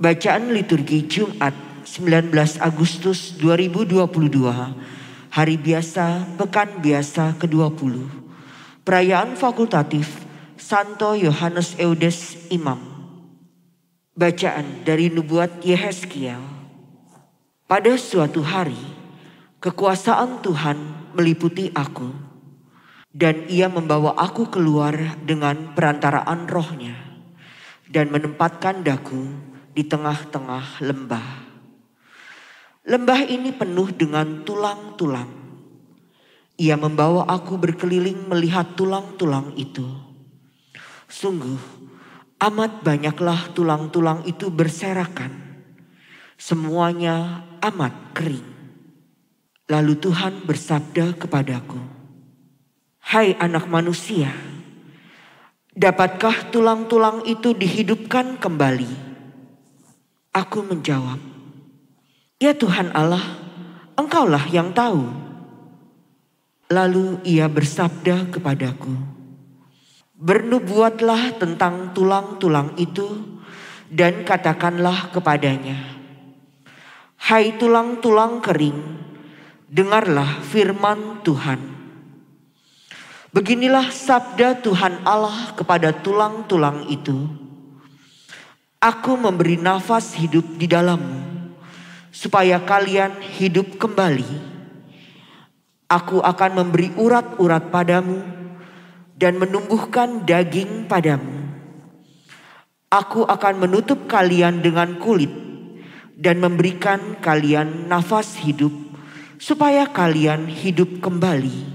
Bacaan liturgi Jumat 19 Agustus 2022, Hari Biasa, Pekan Biasa ke-20. Perayaan fakultatif Santo Yohanes Eudes Imam. Bacaan dari Nubuat Yehezkiel. Pada suatu hari, kekuasaan Tuhan meliputi aku, dan Ia membawa aku keluar dengan perantaraan Roh-Nya dan menempatkan daku di tengah-tengah lembah. Lembah ini penuh dengan tulang-tulang. Ia membawa aku berkeliling melihat tulang-tulang itu. Sungguh, amat banyaklah tulang-tulang itu berserakan. Semuanya amat kering. Lalu Tuhan bersabda kepadaku, "Hai anak manusia, dapatkah tulang-tulang itu dihidupkan kembali?" Aku menjawab, "Ya Tuhan Allah, Engkaulah yang tahu." Lalu Ia bersabda kepadaku, "Bernubuatlah tentang tulang-tulang itu dan katakanlah kepadanya, hai tulang-tulang kering, dengarlah firman Tuhan. Beginilah sabda Tuhan Allah kepada tulang-tulang itu. Aku memberi nafas hidup di dalammu, supaya kalian hidup kembali. Aku akan memberi urat-urat padamu dan menumbuhkan daging padamu. Aku akan menutup kalian dengan kulit dan memberikan kalian nafas hidup, supaya kalian hidup kembali.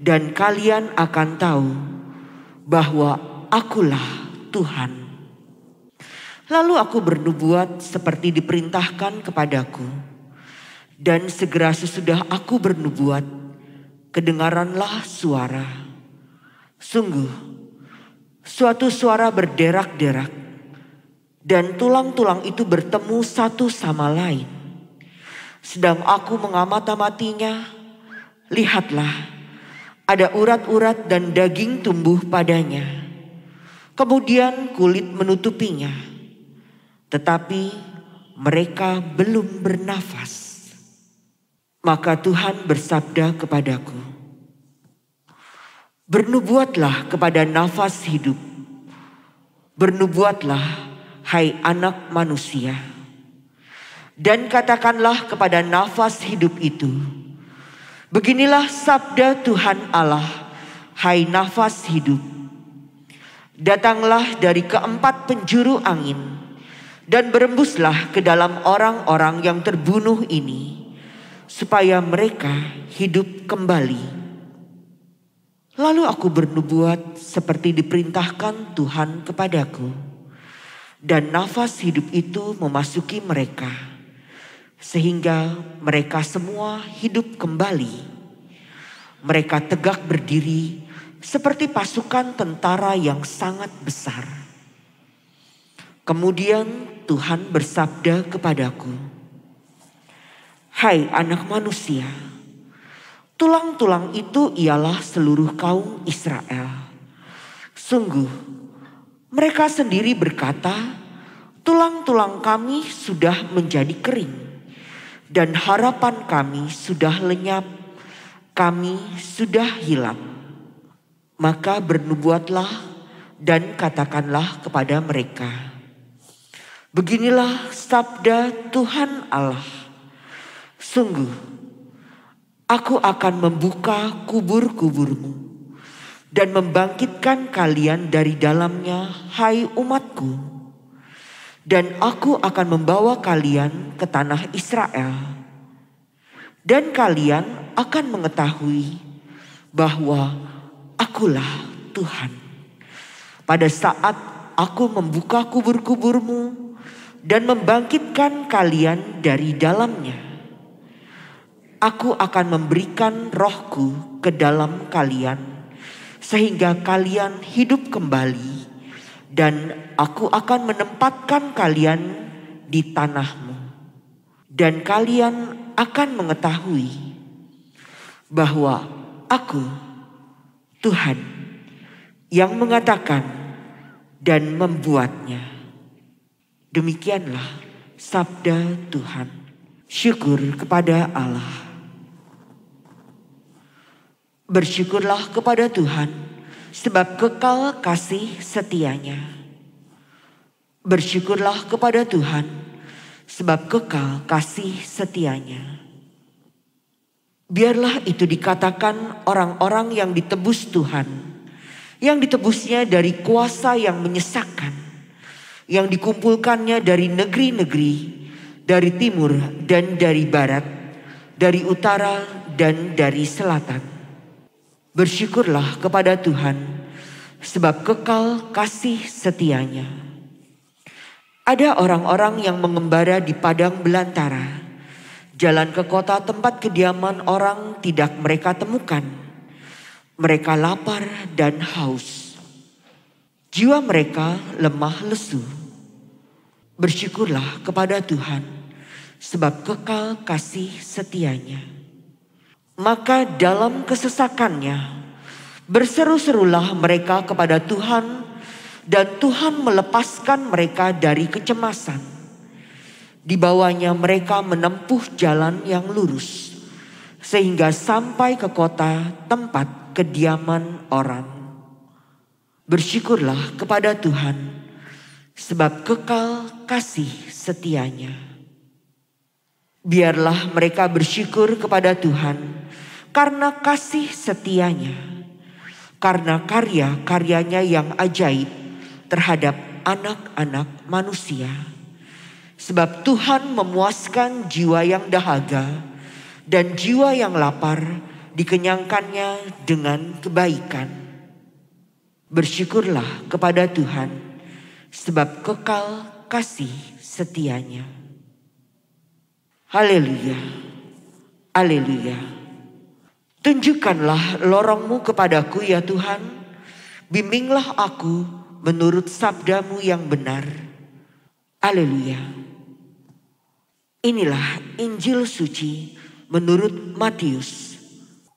Dan kalian akan tahu bahwa Akulah Tuhan." Lalu aku bernubuat seperti diperintahkan kepadaku. Dan segera sesudah aku bernubuat, kedengaranlah suara. Sungguh, suatu suara berderak-derak. Dan tulang-tulang itu bertemu satu sama lain. Sedang aku mengamati-amatinya, lihatlah, ada urat-urat dan daging tumbuh padanya. Kemudian kulit menutupinya. Tetapi mereka belum bernafas. Maka Tuhan bersabda kepadaku, "Bernubuatlah kepada nafas hidup. Bernubuatlah, hai anak manusia. Dan katakanlah kepada nafas hidup itu, beginilah sabda Tuhan Allah, hai nafas hidup. Datanglah dari keempat penjuru angin, dan berembuslah ke dalam orang-orang yang terbunuh ini, supaya mereka hidup kembali." Lalu aku bernubuat seperti diperintahkan Tuhan kepadaku. Dan nafas hidup itu memasuki mereka, sehingga mereka semua hidup kembali. Mereka tegak berdiri seperti pasukan tentara yang sangat besar. Kemudian Tuhan bersabda kepadaku, "Hai anak manusia, tulang-tulang itu ialah seluruh kaum Israel. Sungguh, mereka sendiri berkata, tulang-tulang kami sudah menjadi kering, dan harapan kami sudah lenyap, kami sudah hilang. Maka bernubuatlah dan katakanlah kepada mereka, beginilah sabda Tuhan Allah. Sungguh, aku akan membuka kubur-kuburmu dan membangkitkan kalian dari dalamnya, hai umatku. Dan aku akan membawa kalian ke tanah Israel. Dan kalian akan mengetahui bahwa Akulah Tuhan. Pada saat aku membuka kubur-kuburmu dan membangkitkan kalian dari dalamnya. Aku akan memberikan rohku ke dalam kalian, sehingga kalian hidup kembali, dan aku akan menempatkan kalian di tanahmu. Dan kalian akan mengetahui bahwa Aku, Tuhan, yang mengatakan dan membuatnya. Demikianlah sabda Tuhan. Syukur kepada Allah. Bersyukurlah kepada Tuhan sebab kekal kasih setianya. Bersyukurlah kepada Tuhan sebab kekal kasih setianya. Biarlah itu dikatakan orang-orang yang ditebus Tuhan, yang ditebusnya dari kuasa yang menyesakkan, yang dikumpulkannya dari negeri-negeri, dari timur dan dari barat, dari utara dan dari selatan. Bersyukurlah kepada Tuhan sebab kekal kasih setianya. Ada orang-orang yang mengembara di padang belantara. Jalan ke kota tempat kediaman orang tidak mereka temukan. Mereka lapar dan haus. Jiwa mereka lemah lesu. Bersyukurlah kepada Tuhan sebab kekal kasih setianya. Maka dalam kesesakannya berseru-serulah mereka kepada Tuhan, dan Tuhan melepaskan mereka dari kecemasan. Di bawahnya mereka menempuh jalan yang lurus, sehingga sampai ke kota tempat kediaman orang. Bersyukurlah kepada Tuhan, sebab kekal kasih setianya. Biarlah mereka bersyukur kepada Tuhan, karena kasih setianya, karena karya-karyanya yang ajaib terhadap anak-anak manusia. Sebab Tuhan memuaskan jiwa yang dahaga dan jiwa yang lapar dikenyangkannya dengan kebaikan. Bersyukurlah kepada Tuhan sebab kekal kasih setianya. Haleluya, haleluya. Tunjukkanlah lorongmu kepadaku ya Tuhan, bimbinglah aku menurut sabdamu yang benar. Haleluya. Inilah Injil suci menurut Matius.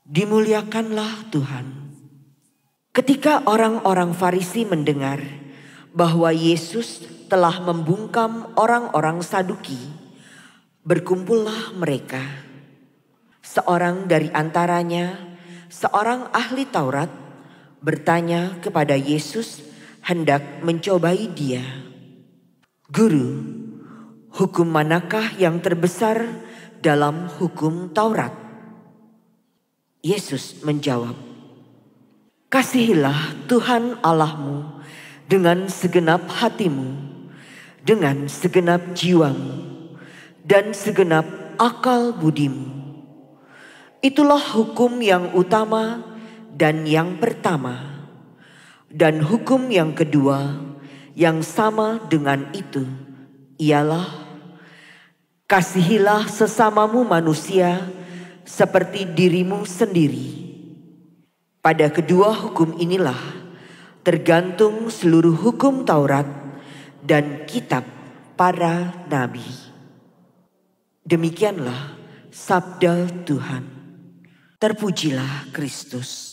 Dimuliakanlah Tuhan. Ketika orang-orang Farisi mendengar bahwa Yesus telah membungkam orang-orang Saduki, berkumpullah mereka. Seorang dari antaranya, seorang ahli Taurat, bertanya kepada Yesus hendak mencobai dia. Guru, hukum manakah yang terbesar dalam hukum Taurat? Yesus menjawab, kasihilah Tuhan Allahmu dengan segenap hatimu, dengan segenap jiwamu, dan segenap akal budimu. Itulah hukum yang utama dan yang pertama. Dan hukum yang kedua yang sama dengan itu ialah kasihilah sesamamu manusia seperti dirimu sendiri. Pada kedua hukum inilah tergantung seluruh hukum Taurat dan kitab para nabi. Demikianlah sabda Tuhan. Terpujilah Kristus.